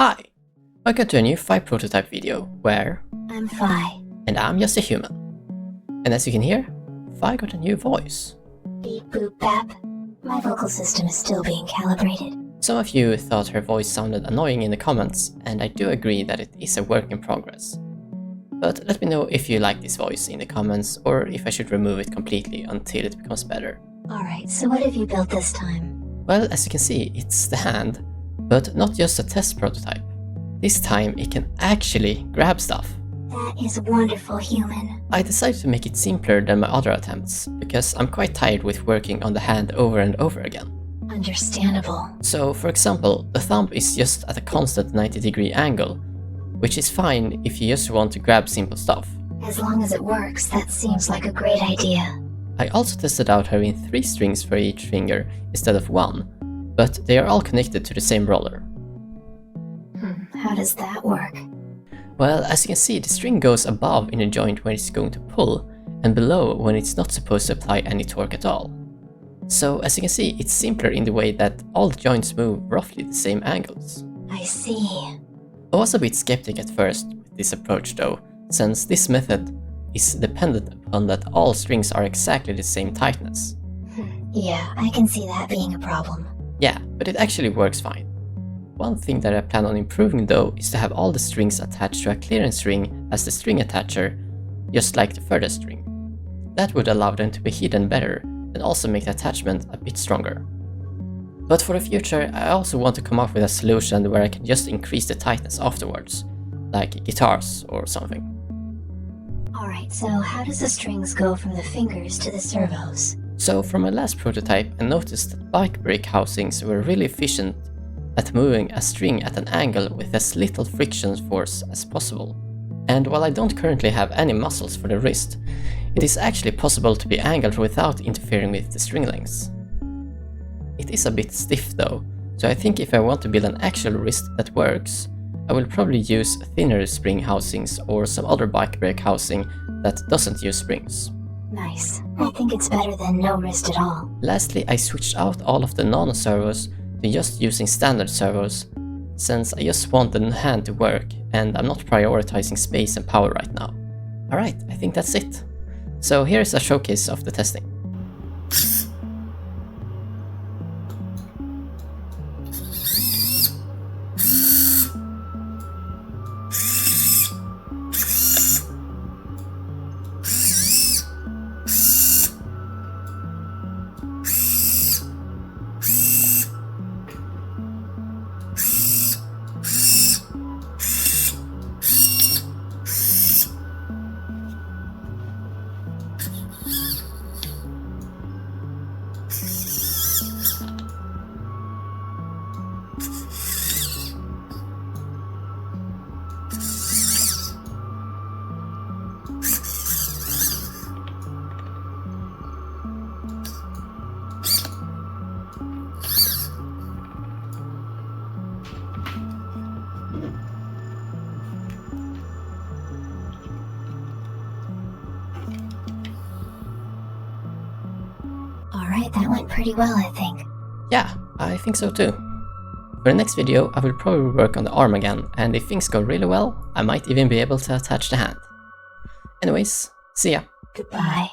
Hi! Welcome to a new Fi prototype video where I'm Fi. And I'm just a human. And as you can hear, Fi got a new voice. Beep boop bap. My vocal system is still being calibrated. Some of you thought her voice sounded annoying in the comments, and I do agree that it is a work in progress. But let me know if you like this voice in the comments, or if I should remove it completely until it becomes better. Alright, so what have you built this time? Well, as you can see, it's the hand, but not just a test prototype. This time it can actually grab stuff. That is wonderful, human. I decided to make it simpler than my other attempts, because I'm quite tired with working on the hand over and over again. Understandable. So, for example, the thumb is just at a constant 90-degree angle, which is fine if you just want to grab simple stuff. As long as it works, that seems like a great idea. I also tested out having 3 strings for each finger instead of 1, but they are all connected to the same roller. How does that work? Well, as you can see, the string goes above in the joint when it's going to pull, and below when it's not supposed to apply any torque at all. So, as you can see, it's simpler in the way that all the joints move roughly the same angles. I see. I was a bit skeptic at first with this approach though, since this method is dependent upon that all strings are exactly the same tightness. Yeah, I can see that being a problem. Yeah, but it actually works fine. One thing that I plan on improving though is to have all the strings attached to a clearance ring as the string attacher, just like the furthest string. That would allow them to be hidden better and also make the attachment a bit stronger. But for the future, I also want to come up with a solution where I can just increase the tightness afterwards, like guitars or something. Alright, so how does the strings go from the fingers to the servos? So from my last prototype, I noticed that bike brake housings were really efficient at moving a string at an angle with as little friction force as possible. And while I don't currently have any muscles for the wrist, it is actually possible to be angled without interfering with the string lengths. It is a bit stiff though, so I think if I want to build an actual wrist that works, I will probably use thinner spring housings or some other bike brake housing that doesn't use springs. Nice. I think it's better than no wrist at all. Lastly, I switched out all of the nano-servos to just using standard servos, since I just want the hand to work and I'm not prioritizing space and power right now. Alright, I think that's it. So here is a showcase of the testing. Alright, that went pretty well, I think. Yeah, I think so too. For the next video, I will probably work on the arm again, and if things go really well, I might even be able to attach the hand. Anyways, see ya! Goodbye.